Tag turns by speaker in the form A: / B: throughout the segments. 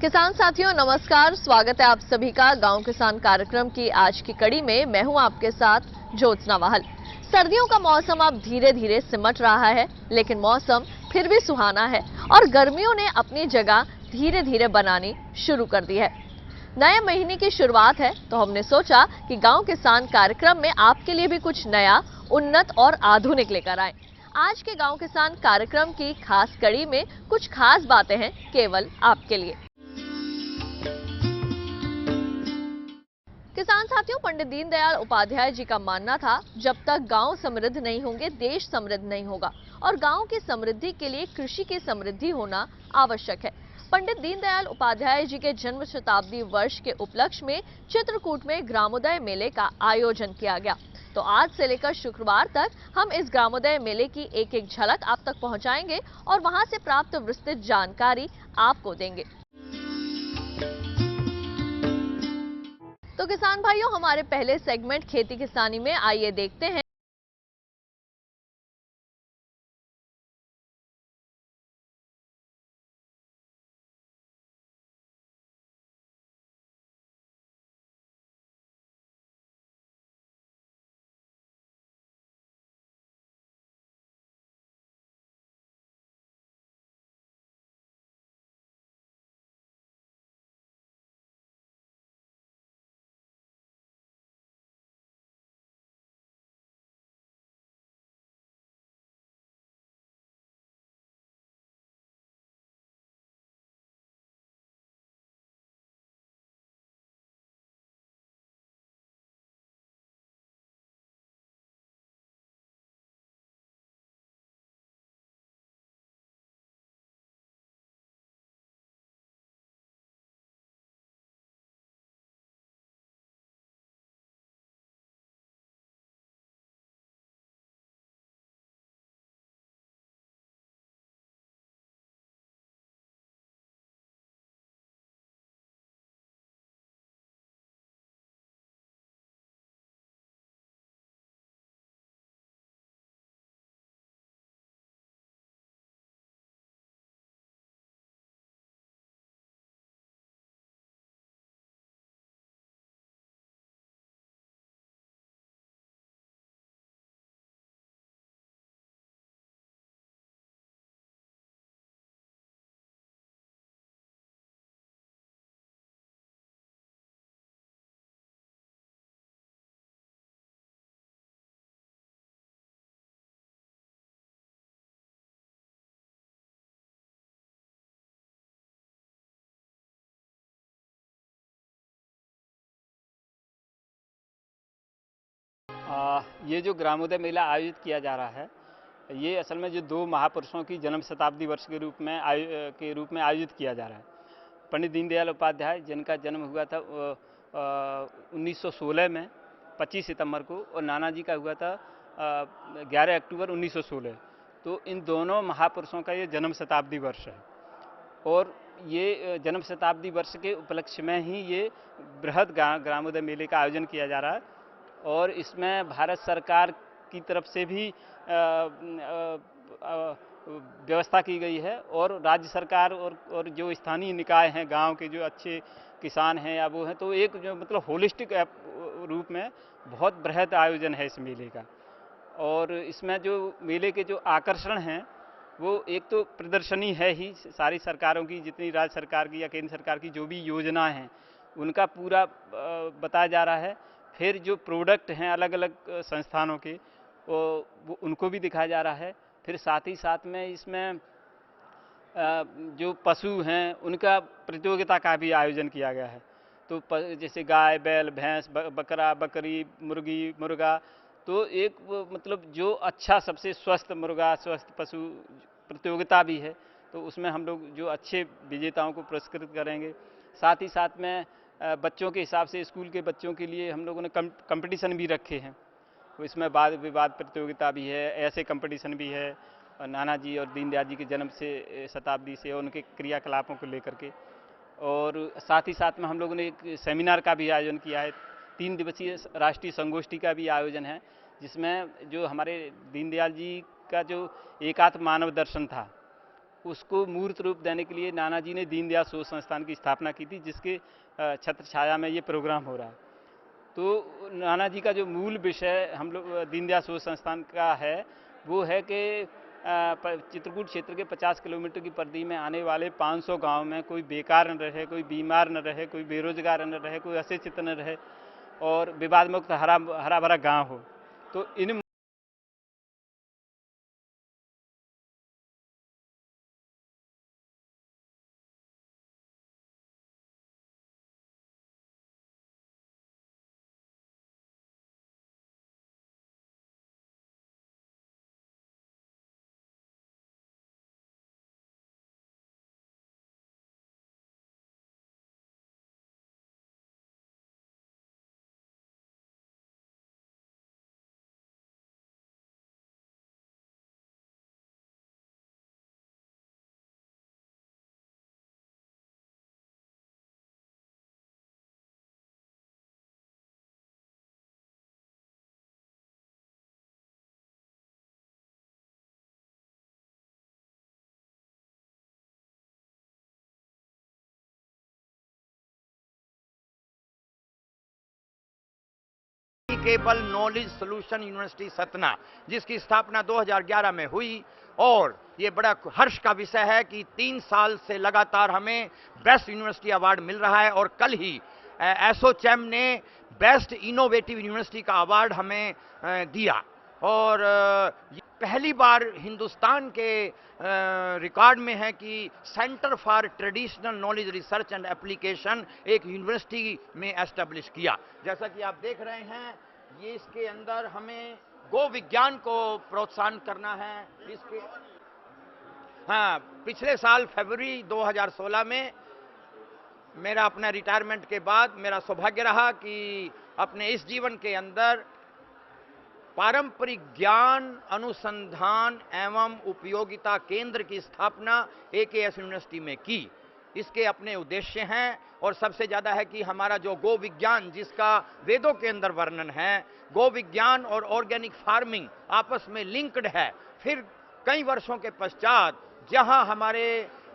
A: किसान साथियों नमस्कार, स्वागत है आप सभी का गांव किसान कार्यक्रम की आज की कड़ी में। मैं हूं आपके साथ ज्योत्सना वाहल। सर्दियों का मौसम अब धीरे धीरे सिमट रहा है, लेकिन मौसम फिर भी सुहाना है और गर्मियों ने अपनी जगह धीरे धीरे बनानी शुरू कर दी है। नए महीने की शुरुआत है, तो हमने सोचा कि गांव किसान कार्यक्रम में आपके लिए भी कुछ नया, उन्नत और आधुनिक लेकर आए। आज के गांव किसान कार्यक्रम की खास कड़ी में कुछ खास बातें हैं केवल आपके लिए। किसान साथियों, पंडित दीनदयाल उपाध्याय जी का मानना था, जब तक गांव समृद्ध नहीं होंगे देश समृद्ध नहीं होगा और गांव की समृद्धि के लिए कृषि की समृद्धि होना आवश्यक है। पंडित दीनदयाल उपाध्याय जी के जन्म शताब्दी वर्ष के उपलक्ष्य में चित्रकूट में ग्रामोदय मेले का आयोजन किया गया। तो आज से लेकर शुक्रवार तक हम इस ग्रामोदय मेले की एक एक झलक आप तक पहुंचाएंगे और वहां से प्राप्त विस्तृत जानकारी आपको देंगे। तो किसान भाइयों, हमारे पहले सेगमेंट खेती किसानी में आइए देखते हैं
B: ये जो ग्रामोदय मेला आयोजित किया जा रहा है, ये असल में जो दो महापुरुषों की जन्म शताब्दी वर्ष के रूप में आयोजित किया जा रहा है। पंडित दीनदयाल उपाध्याय, जिनका जन्म हुआ था 1916 में 25 सितंबर को, और नाना जी का हुआ था 11 अक्टूबर 1916। तो इन दोनों महापुरुषों का ये जन्म शताब्दी वर्ष है और ये जन्म शताब्दी वर्ष के उपलक्ष्य में ही ये बृहद ग्रामोदय मेले का आयोजन किया जा रहा है। और इसमें भारत सरकार की तरफ से भी व्यवस्था की गई है और राज्य सरकार और जो स्थानीय निकाय हैं, गांव के जो अच्छे किसान हैं या वो हैं, तो एक जो मतलब होलिस्टिक रूप में बहुत बृहद आयोजन है इस मेले का। और इसमें जो मेले के जो आकर्षण हैं, वो एक तो प्रदर्शनी है ही, सारी सरकारों की, जितनी राज्य सरकार की या केंद्र सरकार की जो भी योजनाएं हैं उनका पूरा बताया जा रहा है। फिर जो प्रोडक्ट हैं अलग अलग संस्थानों के, वो उनको भी दिखाया जा रहा है। फिर साथ ही साथ में इसमें जो पशु हैं उनका प्रतियोगिता का भी आयोजन किया गया है। तो जैसे गाय, बैल, भैंस, बकरा, बकरी, मुर्गी, मुर्गा, तो एक मतलब जो अच्छा सबसे स्वस्थ मुर्गा, स्वस्थ पशु प्रतियोगिता भी है, तो उसमें हम लोग जो अच्छे विजेताओं को पुरस्कृत करेंगे। साथ ही साथ में बच्चों के हिसाब से स्कूल के बच्चों के लिए हम लोगों ने कंपटीशन भी रखे हैं। तो इसमें वाद विवाद प्रतियोगिता भी है, ऐसे कंपटीशन भी है, और नाना जी और दीनदयाल जी के जन्म से शताब्दी से उनके क्रियाकलापों को लेकर के। और साथ ही साथ में हम लोगों ने एक सेमिनार का भी आयोजन किया है, 3 दिवसीय राष्ट्रीय संगोष्ठी का भी आयोजन है, जिसमें जो हमारे दीनदयाल जी का जो एकात्म मानव दर्शन था उसको मूर्त रूप देने के लिए नानाजी ने दीनदयाल शोध संस्थान की स्थापना की थी, जिसके छत्र छाया में ये प्रोग्राम हो रहा है। तो नानाजी का जो मूल विषय हम लोग दीनदयाल शोध संस्थान का है वो है कि चित्रकूट क्षेत्र के 50 किलोमीटर की परिधि में आने वाले 500 गांव में कोई बेकार न रहे, कोई बीमार न रहे, कोई बेरोजगार न रहे, कोई अशिक्षित न रहे और विवाद मुक्त हरा भरा गाँव हो। तो in
C: cable knowledge solution university Satna, जिसकी स्थापना 2011 में हुई। और ये बड़ा हर्ष का विषय है कि 3 साल से लगातार हमें बेस्ट यूनिवर्सिटी अवार्ड मिल रहा है और कल ही एसोचैम ने बेस्ट इनोवेटिव यूनिवर्सिटी का अवार्ड हमें दिया। और पहली बार हिंदुस्तान के रिकॉर्ड में है कि centre for traditional knowledge research and application एक यूनिवर्सिटी में एस्टेब्लिश किया। जैसा कि आप देख रहे हैं, ये इसके अंदर हमें गो विज्ञान को प्रोत्साहन करना है। इसके पिछले साल फरवरी 2016 में मेरा अपना रिटायरमेंट के बाद मेरा सौभाग्य रहा कि अपने इस जीवन के अंदर पारंपरिक ज्ञान अनुसंधान एवं उपयोगिता केंद्र की स्थापना एकेएस यूनिवर्सिटी में की। इसके अपने उद्देश्य हैं और सबसे ज़्यादा है कि हमारा जो गो विज्ञान, जिसका वेदों के अंदर वर्णन है, गो विज्ञान और ऑर्गेनिक फार्मिंग आपस में लिंक्ड है। फिर कई वर्षों के पश्चात जहां हमारे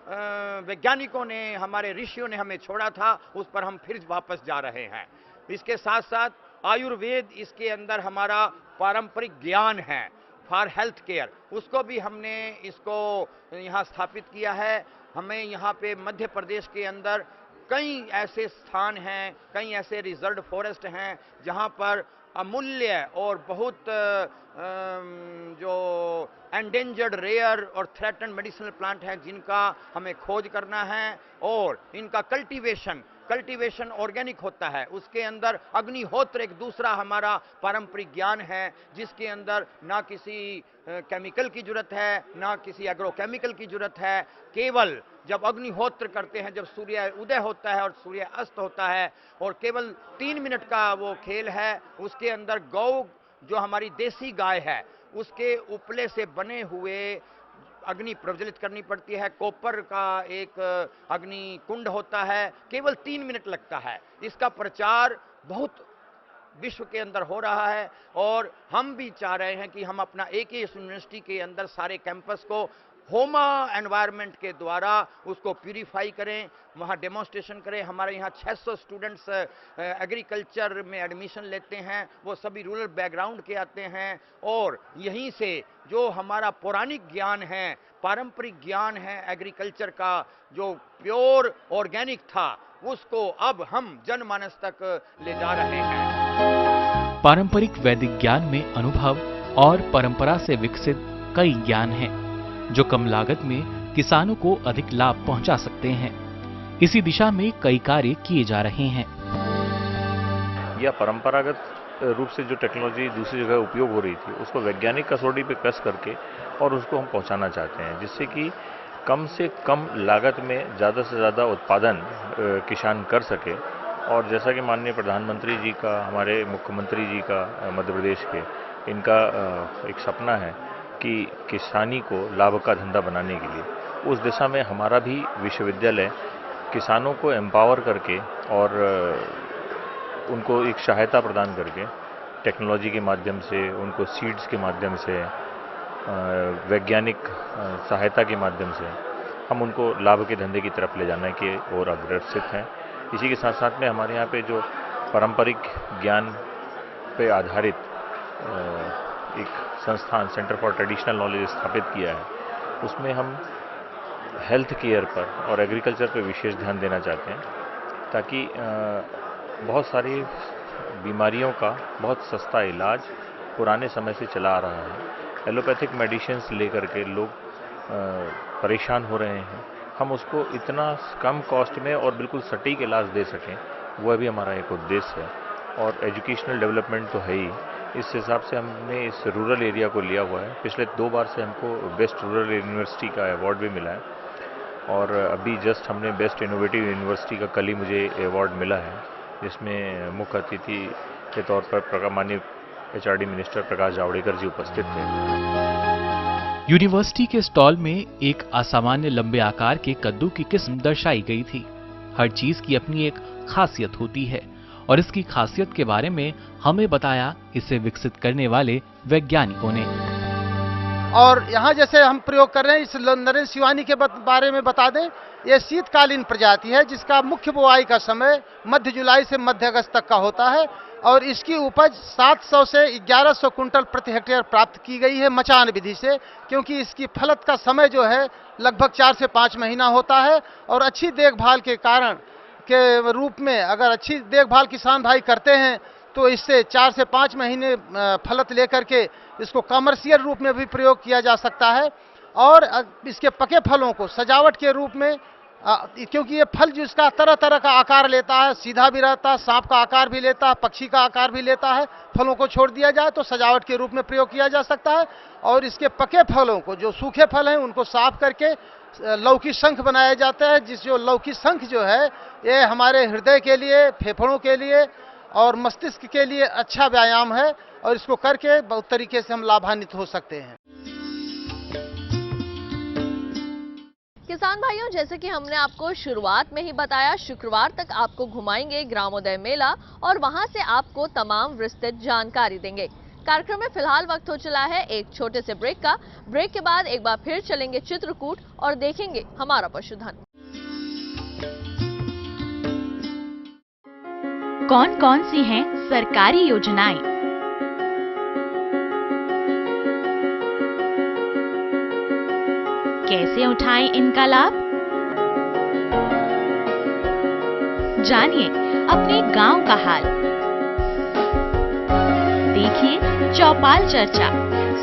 C: वैज्ञानिकों ने, हमारे ऋषियों ने हमें छोड़ा था, उस पर हम फिर वापस जा रहे हैं। इसके साथ साथ आयुर्वेद इसके अंदर हमारा पारंपरिक ज्ञान है फॉर हेल्थ केयर, उसको भी हमने इसको यहाँ स्थापित किया है। हमें यहाँ पे मध्य प्रदेश के अंदर कई ऐसे स्थान हैं, कई ऐसे रिजर्व फॉरेस्ट हैं जहाँ पर अमूल्य और बहुत जो एंडेंजर्ड, रेयर और थ्रेटन्ड मेडिसिनल प्लांट हैं, जिनका हमें खोज करना है और इनका कल्टीवेशन ऑर्गेनिक होता है। उसके अंदर अग्निहोत्र एक दूसरा हमारा पारंपरिक ज्ञान है, जिसके अंदर ना किसी केमिकल की जरूरत है, ना किसी एग्रोकेमिकल की जरूरत है। केवल जब अग्निहोत्र करते हैं, जब सूर्य उदय होता है और सूर्य अस्त होता है, और केवल 3 मिनट का वो खेल है। उसके अंदर गौ, जो हमारी देसी गाय है, उसके उपले से बने हुए अग्नि प्रज्वलित करनी पड़ती है। कॉपर का एक अग्नि कुंड होता है, केवल 3 मिनट लगता है। इसका प्रचार बहुत विश्व के अंदर हो रहा है और हम भी चाह रहे हैं कि हम अपना एकेएस यूनिवर्सिटी के अंदर सारे कैंपस को होमा एनवायरनमेंट के द्वारा उसको प्यूरिफाई करें, वहाँ डेमोन्स्ट्रेशन करें। हमारे यहाँ 600 स्टूडेंट्स एग्रीकल्चर में एडमिशन लेते हैं, वो सभी रूरल बैकग्राउंड के आते हैं और यहीं से जो हमारा पौराणिक ज्ञान है, पारंपरिक ज्ञान है एग्रीकल्चर का, जो प्योर ऑर्गेनिक था, उसको अब हम जनमानस तक ले जा रहे हैं।
D: पारंपरिक वैदिक ज्ञान में अनुभव और परंपरा से विकसित कई ज्ञान हैं, जो कम लागत में किसानों को अधिक लाभ पहुंचा सकते हैं। इसी दिशा में कई कार्य किए जा रहे हैं।
E: यह परंपरागत रूप से जो टेक्नोलॉजी दूसरी जगह उपयोग हो रही थी, उसको वैज्ञानिक कसौटी पे कस करके और उसको हम पहुंचाना चाहते हैं, जिससे कि कम से कम लागत में ज़्यादा से ज़्यादा उत्पादन किसान कर सके। और जैसा कि माननीय प्रधानमंत्री जी का, हमारे मुख्यमंत्री जी का मध्य प्रदेश के, इनका एक सपना है कि किसानी को लाभ का धंधा बनाने के लिए, उस दिशा में हमारा भी विश्वविद्यालय किसानों को एम्पावर करके और उनको एक सहायता प्रदान करके, टेक्नोलॉजी के माध्यम से, उनको सीड्स के माध्यम से, वैज्ञानिक सहायता के माध्यम से हम उनको लाभ के धंधे की तरफ ले जाने के और अग्रसित हैं। इसी के साथ साथ में हमारे यहाँ पे जो पारंपरिक ज्ञान पे आधारित एक संस्थान सेंटर फॉर ट्रेडिशनल नॉलेज स्थापित किया है, उसमें हम हेल्थ केयर पर और एग्रीकल्चर पर विशेष ध्यान देना चाहते हैं, ताकि बहुत सारी बीमारियों का बहुत सस्ता इलाज पुराने समय से चला आ रहा है। एलोपैथिक मेडिसिन्स लेकर के लोग परेशान हो रहे हैं, हम उसको इतना कम कॉस्ट में और बिल्कुल सटीक इलाज दे सकें, वह भी हमारा एक उद्देश्य है। और एजुकेशनल डेवलपमेंट तो है ही, इस हिसाब से हमने इस रूरल एरिया को लिया हुआ है। पिछले 2 बार से हमको बेस्ट रूरल यूनिवर्सिटी का अवार्ड भी मिला है और अभी जस्ट हमने बेस्ट इनोवेटिव यूनिवर्सिटी का कल ही मुझे अवार्ड मिला है, जिसमें मुख्य अतिथि के तौर पर माननीय HRD मिनिस्टर प्रकाश जावड़ेकर जी उपस्थित थे।
D: यूनिवर्सिटी के स्टॉल में एक असामान्य लंबे आकार के कद्दू की किस्म दर्शाई गई थी। हर चीज की अपनी एक खासियत होती है और इसकी खासियत के बारे में हमें बताया इसे विकसित करने वाले वैज्ञानिकों ने।
F: और यहाँ जैसे हम प्रयोग कर रहे हैं, इस नरेंद्र शिवानी के बारे में बता दें, ये शीतकालीन प्रजाति है जिसका मुख्य बुआई का समय मध्य जुलाई से मध्य अगस्त तक का होता है और इसकी उपज 700 से 1100 कुंटल प्रति हेक्टेयर प्राप्त की गई है मचान विधि से, क्योंकि इसकी फलत का समय जो है लगभग 4 से 5 महीना होता है। और अच्छी देखभाल के कारण के रूप में अगर अच्छी देखभाल किसान भाई करते हैं तो इससे 4 से 5 महीने फलत लेकर के इसको कमर्शियल रूप में भी प्रयोग किया जा सकता है। और इसके पके फलों को सजावट के रूप में, क्योंकि ये फल जिसका तरह तरह का आकार लेता है, सीधा भी रहता है, सांप का आकार भी लेता है, पक्षी का आकार भी लेता है, फलों को छोड़ दिया जाए तो सजावट के रूप में प्रयोग किया जा सकता है। और इसके पके फलों को, जो सूखे फल हैं, उनको साफ करके लौकी शंख बनाया जाता है, जिस जो लौकी शंख जो है ये हमारे हृदय के लिए, फेफड़ों के लिए और मस्तिष्क के लिए अच्छा व्यायाम है और इसको करके बहुत तरीके से हम लाभान्वित हो सकते हैं।
A: किसान भाइयों, जैसे कि हमने आपको शुरुआत में ही बताया, शुक्रवार तक आपको घुमाएंगे ग्रामोदय मेला और वहां से आपको तमाम विस्तृत जानकारी देंगे। कार्यक्रम में फिलहाल वक्त हो चला है एक छोटे से ब्रेक का। ब्रेक के बाद एक बार फिर चलेंगे चित्रकूट और देखेंगे हमारा पशुधन।
G: कौन कौन सी हैं सरकारी योजनाएं? कैसे उठाएं इनका लाभ? जानिए अपने गांव का हाल। देखिए चौपाल चर्चा,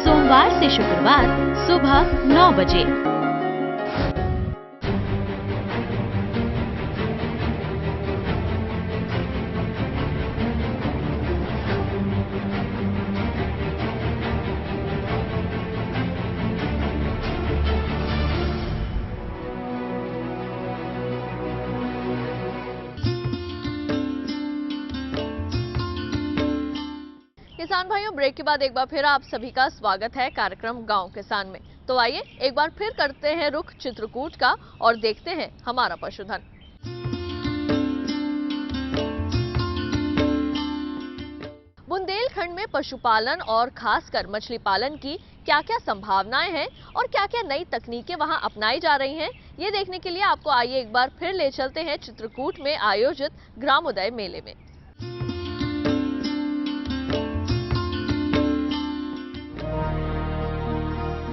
G: सोमवार से शुक्रवार सुबह 9 बजे।
A: किसान भाइयों, ब्रेक के बाद एक बार फिर आप सभी का स्वागत है कार्यक्रम गांव किसान में। तो आइए एक बार फिर करते हैं रुख चित्रकूट का और देखते हैं हमारा पशुधन। बुंदेलखंड में पशुपालन और खासकर मछली पालन की क्या क्या संभावनाएं हैं और क्या क्या नई तकनीकें वहां अपनाई जा रही हैं, ये देखने के लिए आपको आइए एक बार फिर ले चलते हैं चित्रकूट में आयोजित ग्रामोदय मेले में।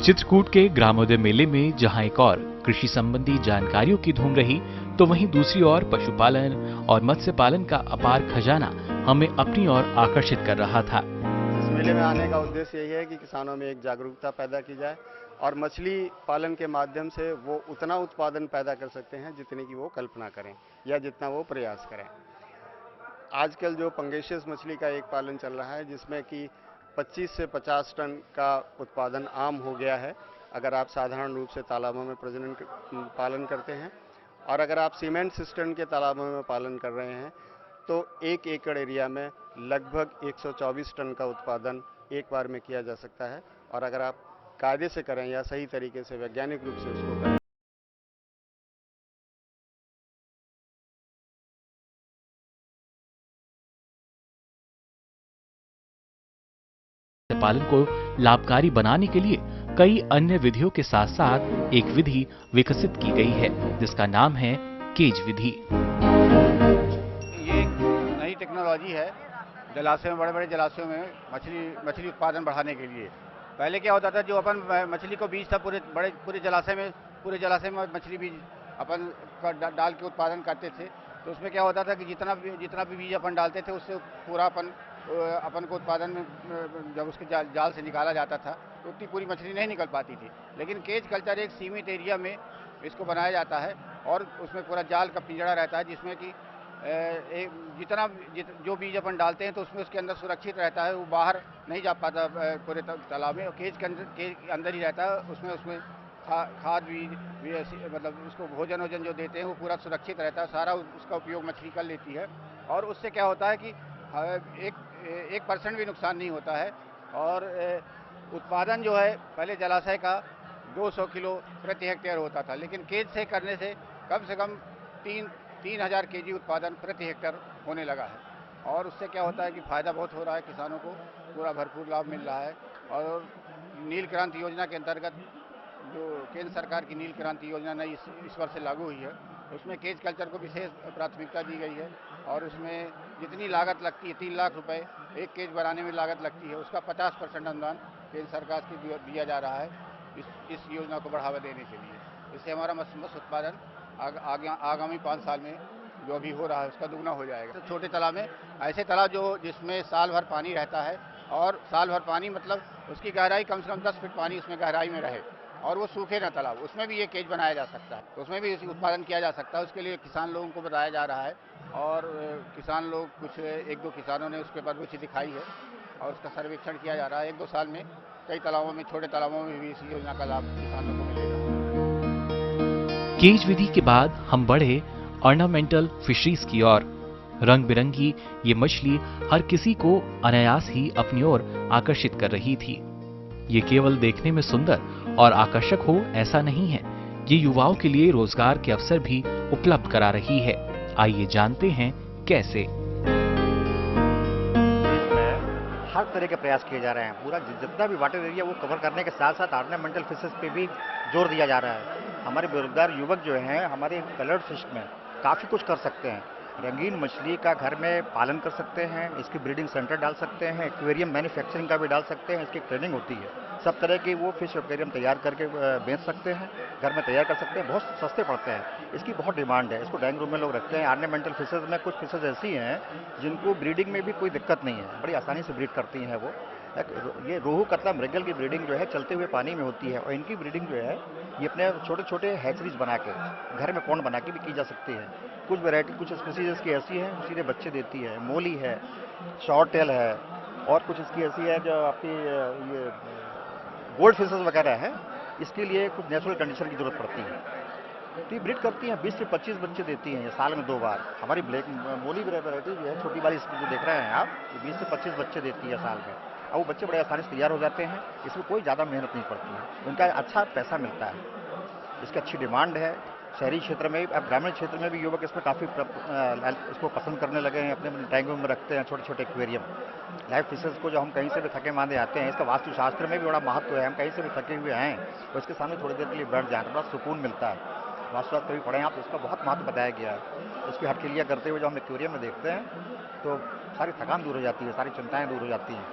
D: चित्रकूट के ग्रामोदय मेले में जहां एक और कृषि संबंधी जानकारियों की धूम रही, तो वहीं दूसरी ओर पशुपालन और मत्स्य पालन का अपार खजाना हमें अपनी ओर आकर्षित कर रहा था।
H: इस मेले में आने का उद्देश्य यही है कि किसानों में एक जागरूकता पैदा की जाए और मछली पालन के माध्यम से वो उतना उत्पादन पैदा कर सकते हैं जितने की वो कल्पना करें या जितना वो प्रयास करें। आजकल जो पंगेशियस मछली का एक पालन चल रहा है, जिसमें कि 25 से 50 टन का उत्पादन आम हो गया है अगर आप साधारण रूप से तालाबों में प्रजनन पालन करते हैं। और अगर आप सीमेंट सिस्टम के तालाबों में पालन कर रहे हैं तो 1 एकड़ एरिया में लगभग 124 टन का उत्पादन एक बार में किया जा सकता है। और अगर आप कायदे से करें या सही तरीके से वैज्ञानिक रूप से उसको करें,
D: पालन को लाभकारी बनाने के लिए कई अन्य विधियों के साथ साथ एक विधि विकसित की गई है जिसका नाम है केज विधि।
I: ये नई टेक्नोलॉजी है जलाशयों में, बड़े बड़े जलाशयों में मछली उत्पादन बढ़ाने के लिए। पहले क्या होता था, जो अपन मछली को बीज था पूरे जलाशय में मछली बीज अपन डाल के उत्पादन करते थे। तो उसमें क्या होता था कि जितना भी बीज अपन डालते थे उससे पूरा अपन को उत्पादन में जब उसके जाल से निकाला जाता था तो उतनी पूरी मछली नहीं निकल पाती थी। लेकिन केज कल्चर एक सीमित एरिया में इसको बनाया जाता है और उसमें पूरा जाल का पिंजड़ा रहता है जिसमें कि जो बीज अपन डालते हैं तो उसमें उसके अंदर सुरक्षित रहता है, वो बाहर नहीं जा पाता पूरे तालाब में। केज के अंदर ही रहता है, उसमें खाद बीज भी मतलब उसको भोजन जो देते हैं वो पूरा सुरक्षित रहता है, सारा उसका उपयोग मछली कर लेती है। और उससे क्या होता है कि 1% भी नुकसान नहीं होता है। और उत्पादन जो है पहले जलाशय का 200 किलो प्रति हेक्टेयर होता था, लेकिन केज से करने से कम 3000 केजी उत्पादन प्रति हेक्टेयर होने लगा है। और उससे क्या होता है कि फ़ायदा बहुत हो रहा है, किसानों को पूरा भरपूर लाभ मिल रहा है। और नील क्रांति योजना के अंतर्गत जो केंद्र सरकार की नील क्रांति योजना नई इस वर्ष से लागू हुई है, उसमें केज कल्चर को विशेष प्राथमिकता दी गई है। और उसमें जितनी लागत लगती है 3 लाख रुपए एक केज बनाने में लागत लगती है, उसका 50% अनुदान केंद्र सरकार से दिया जा रहा है इस योजना को बढ़ावा देने के लिए। इससे हमारा मत्स्य उत्पादन आगामी 5 साल में जो अभी हो रहा है उसका दुगना हो जाएगा। तो छोटे तालाब में ऐसे तालाब जिसमें साल भर पानी रहता है, और साल भर पानी मतलब उसकी गहराई कम से कम 10 फीट पानी उसमें गहराई में रहे और वो सूखे ना तालाब, उसमें भी ये केज बनाया जा सकता है, तो उसमें भी उत्पादन किया जा सकता है। उसके लिए किसान लोगों को बताया जा रहा है और किसान लोग कुछ 1-2 किसानों ने उसके ऊपर रुचि दिखाई है और उसका सर्वेक्षण किया जा रहा है। 1-2 साल में कई तालाबों में, छोटे तालाबों में भी इस योजना का लाभ किसानों को मिलेगा।
D: केज विधि के बाद हम बढ़े ऑर्नामेंटल फिशरीज की ओर। रंग बिरंगी ये मछली हर किसी को अनायास ही अपनी ओर आकर्षित कर रही थी। ये केवल देखने में सुंदर और आकर्षक हो ऐसा नहीं है, ये युवाओं के लिए रोजगार के अवसर भी उपलब्ध करा रही है। आइए जानते हैं कैसे।
I: हर तरह के प्रयास किए जा रहे हैं, पूरा जितना भी वाटर एरिया वो कवर करने के साथ साथ ऑर्नामेंटल फिशेस पे भी जोर दिया जा रहा है। हमारे बेरोजगार युवक जो हैं हमारे कलर्ड फिश में काफ़ी कुछ कर सकते हैं। रंगीन मछली का घर में पालन कर सकते हैं, इसकी ब्रीडिंग सेंटर डाल सकते हैं, एक्वेरियम मैन्युफैक्चरिंग का भी डाल सकते हैं, इसकी ट्रेनिंग होती है। सब तरह की वो फिश एक्वेरियम तैयार करके बेच सकते हैं, घर में तैयार कर सकते हैं, बहुत सस्ते पड़ते हैं। इसकी बहुत डिमांड है, इसको डाइनिंग रूम में लोग रखते हैं। ऑर्नामेंटल फिशेज में कुछ फिशेज ऐसी हैं जिनको ब्रीडिंग में भी कोई दिक्कत नहीं है, बड़ी आसानी से ब्रीड करती हैं वो। ये रोहू कतला मृगल की ब्रीडिंग जो है चलते हुए पानी में होती है, और इनकी ब्रीडिंग जो है ये अपने छोटे छोटे हैचरीज बना के घर में पौंड बना के भी की जा सकती है। कुछ वैरायटी, कुछ स्पीसीज की ऐसी है जो सीधे बच्चे देती है, मोली है, शॉर्ट टेल है, और कुछ इसकी ऐसी है जो आपकी ये गोल्ड फिशेज वगैरह है, इसके लिए कुछ नेचुरल कंडीशन की जरूरत पड़ती है। तो ये ब्रीड करती हैं, 20 से 25 बच्चे देती हैं ये साल में 2 बार। हमारी ब्लैक मोली वैरायटी जो है छोटी वाली जो देख रहे हैं आप, 20 से 25 बच्चे देती है साल में, और वो बच्चे बड़े आसानी से तैयार हो जाते हैं। इसमें कोई ज़्यादा मेहनत नहीं पड़ती है, उनका अच्छा पैसा मिलता है, इसकी अच्छी डिमांड है शहरी क्षेत्र में। अब ग्रामीण क्षेत्र में भी युवक इसमें काफ़ी इसको पसंद करने लगे हैं, अपने अपने टैंकों में रखते हैं छोटे छोटे एक्वेरियम। लाइव फिशेज को जो हम कहीं से भी थके मांदे आते हैं, इसका वास्तुशास्त्र में भी बड़ा महत्व है। हम कहीं से भी थके हुए आएँ तो इसके सामने थोड़ी देर के लिए बैठ जाएँ तो बड़ा सुकून मिलता है। वास्तुशास्त्र कभी पढ़ें आप, इसका बहुत महत्व बताया गया है। इसकी हथकड़ियाँ करते हुए जो हम एक्वेरियम में देखते हैं तो सारी थकान दूर हो जाती है, सारी चिंताएँ दूर हो जाती हैं।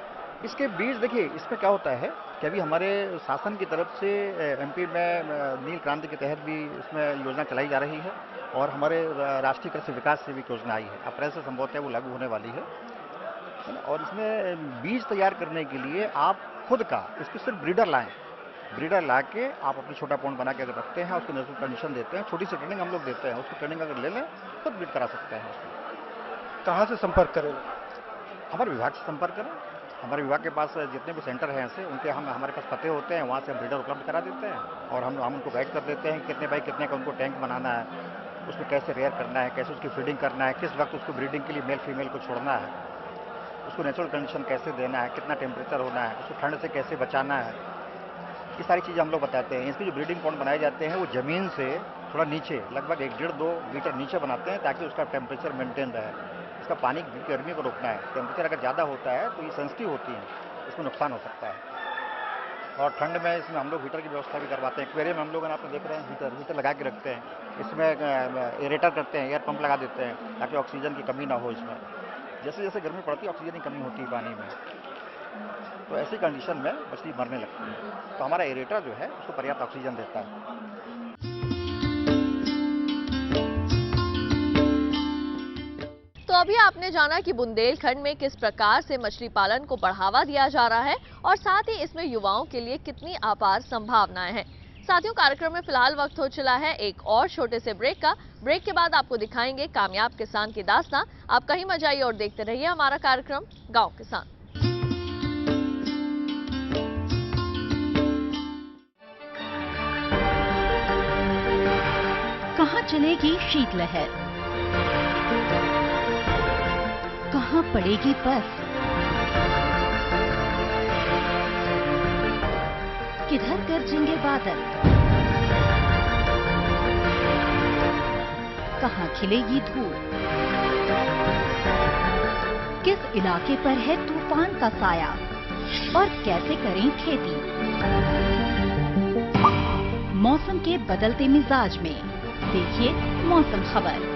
I: इसके बीज देखिए, इसमें क्या होता है कि अभी हमारे शासन की तरफ से एमपी में नील क्रांति के तहत भी इसमें योजना चलाई जा रही है, और हमारे राष्ट्रीय कृषि विकास से भी योजना आई है। अप्रैल से संभवतः वो लागू होने वाली है। और इसमें बीज तैयार करने के लिए आप खुद का इसको सिर्फ ब्रीडर लाएं, ब्रीडर ला के आप अपनी छोटा पौंड बना के अगर रखते हैं, उसको नेचुरल कंडीशन देते हैं, छोटी सी ट्रेनिंग हम लोग देते हैं, उसको ट्रेनिंग अगर ले लें खुद ब्रीड करा सकते हैं।
F: कहाँ से संपर्क करें?
I: हमारे विभाग से संपर्क करें। हमारे विभाग के पास जितने भी सेंटर हैं ऐसे, उनके हमारे पास पते होते हैं, वहाँ से हम ब्रीडर उपलब्ध करा देते हैं, और हम उनको गाइड कर देते हैं कितने बाई कितने का उनको टैंक बनाना है, उसको कैसे रेयर करना है, कैसे उसकी फीडिंग करना है, किस वक्त उसको ब्रीडिंग के लिए मेल फीमेल को छोड़ना है, उसको नेचुरल कंडीशन कैसे देना है, कितना टेम्परेचर होना है, उसको ठंड से कैसे बचाना है, ये सारी चीज़ें हम लोग बताते हैं। इसके जो ब्रीडिंग पॉन्ड बनाए जाते हैं वो ज़मीन से थोड़ा नीचे, लगभग 1-1.5-2 मीटर नीचे बनाते हैं, ताकि उसका टेम्परेचर मेंटेन रहे। इसका पानी की गर्मी को रोकना है। टेम्परेचर अगर ज़्यादा होता है तो ये सेंसिटिव होती है, इसको नुकसान हो सकता है। और ठंड में इसमें हम लोग हीटर की व्यवस्था भी करवाते हैं। एक्वेरियम में हम लोग आपको देख रहे हैं हीटर लगा के रखते हैं, इसमें एरेटर करते हैं, एयर पंप लगा देते हैं ताकि ऑक्सीजन की कमी ना हो इसमें। जैसे जैसे गर्मी पड़ती है ऑक्सीजन की कमी होती है पानी में, तो ऐसी कंडीशन में मछली मरने लगती है। तो हमारा एरेटर जो है उसको पर्याप्त ऑक्सीजन देता है।
A: तो अभी आपने जाना कि बुंदेलखंड में किस प्रकार से मछली पालन को बढ़ावा दिया जा रहा है और साथ ही इसमें युवाओं के लिए कितनी अपार संभावनाएं हैं। साथियों, कार्यक्रम में फिलहाल वक्त हो चला है एक और छोटे से ब्रेक का। ब्रेक के बाद आपको दिखाएंगे कामयाब किसान की दास्तां। आप कहीं मत जाइए और देखते रहिए हमारा कार्यक्रम गांव किसान।
G: कहां चलेगी शीतलहर, कहां पड़ेगी बर्फ, किधर गरजेंगे बादल, कहां खिलेगी धूप, किस इलाके पर है तूफान का साया और कैसे करें खेती। मौसम के बदलते मिजाज में देखिए मौसम खबर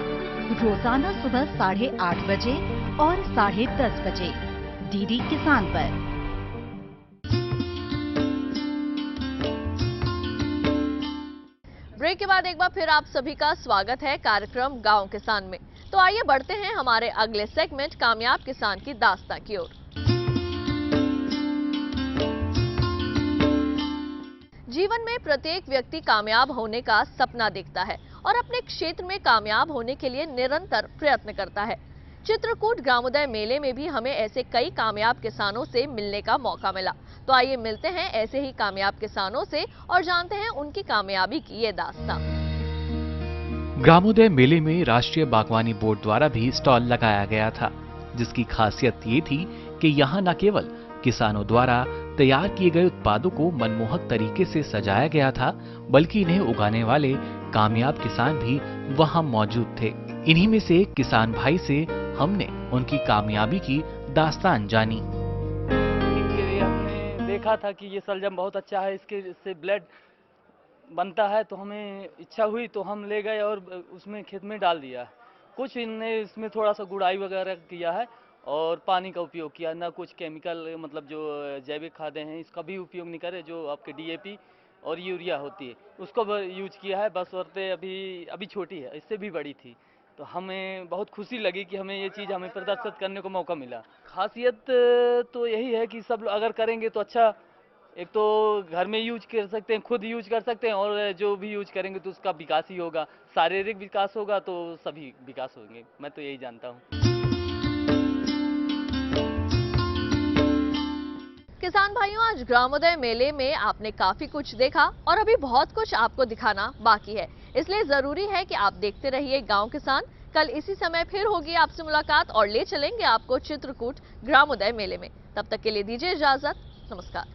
G: रोजाना सुबह 8:30 बजे और 10:30 बजे डीडी किसान पर।
A: ब्रेक के बाद एक बार फिर आप सभी का स्वागत है कार्यक्रम गांव किसान में। तो आइए बढ़ते हैं हमारे अगले सेगमेंट कामयाब किसान की दास्तां की ओर। जीवन में प्रत्येक व्यक्ति कामयाब होने का सपना देखता है और अपने क्षेत्र में कामयाब होने के लिए निरंतर प्रयत्न करता है। चित्रकूट ग्रामोदय मेले में भी हमें ऐसे कई कामयाब किसानों से मिलने का मौका मिला। तो आइए मिलते हैं ऐसे ही कामयाब किसानों से और जानते हैं उनकी कामयाबी की ये दास्तां।
D: ग्रामोदय मेले में राष्ट्रीय बागवानी बोर्ड द्वारा भी स्टॉल लगाया गया था, जिसकी खासियत ये थी कि यहाँ न केवल किसानों द्वारा तैयार किए गए उत्पादों को मनमोहक तरीके से सजाया गया था, बल्कि इन्हें उगाने वाले कामयाब किसान भी वहां मौजूद थे। इन्हीं में से एक किसान भाई से हमने उनकी कामयाबी की दास्तान जानी।
J: हमने देखा था कि ये सलजम बहुत अच्छा है, इससे ब्लड बनता है, तो हमें इच्छा हुई तो हम ले गए और उसमें खेत में डाल दिया। कुछ इनने इसमें थोड़ा सा गुड़ाई वगैरह किया है और पानी का उपयोग किया, ना कुछ केमिकल मतलब जो जैविक खादें हैं इसका भी उपयोग नहीं करे, जो आपके डीएपी और यूरिया होती है उसको यूज किया है। बस औरतें अभी छोटी है, इससे भी बड़ी थी, तो हमें बहुत खुशी लगी कि हमें ये चीज़ हमें प्रदर्शित करने को मौका मिला। खासियत तो यही है कि सब अगर करेंगे तो अच्छा, एक तो घर में यूज कर सकते हैं, खुद यूज कर सकते हैं, और जो भी यूज करेंगे तो उसका विकास ही होगा, शारीरिक विकास होगा तो सभी विकास होंगे, मैं तो यही जानता हूँ।
A: किसान भाइयों, आज ग्रामोदय मेले में आपने काफी कुछ देखा और अभी बहुत कुछ आपको दिखाना बाकी है, इसलिए जरूरी है कि आप देखते रहिए गांव किसान। कल इसी समय फिर होगी आपसे मुलाकात और ले चलेंगे आपको चित्रकूट ग्रामोदय मेले में। तब तक के लिए दीजिए इजाजत, नमस्कार।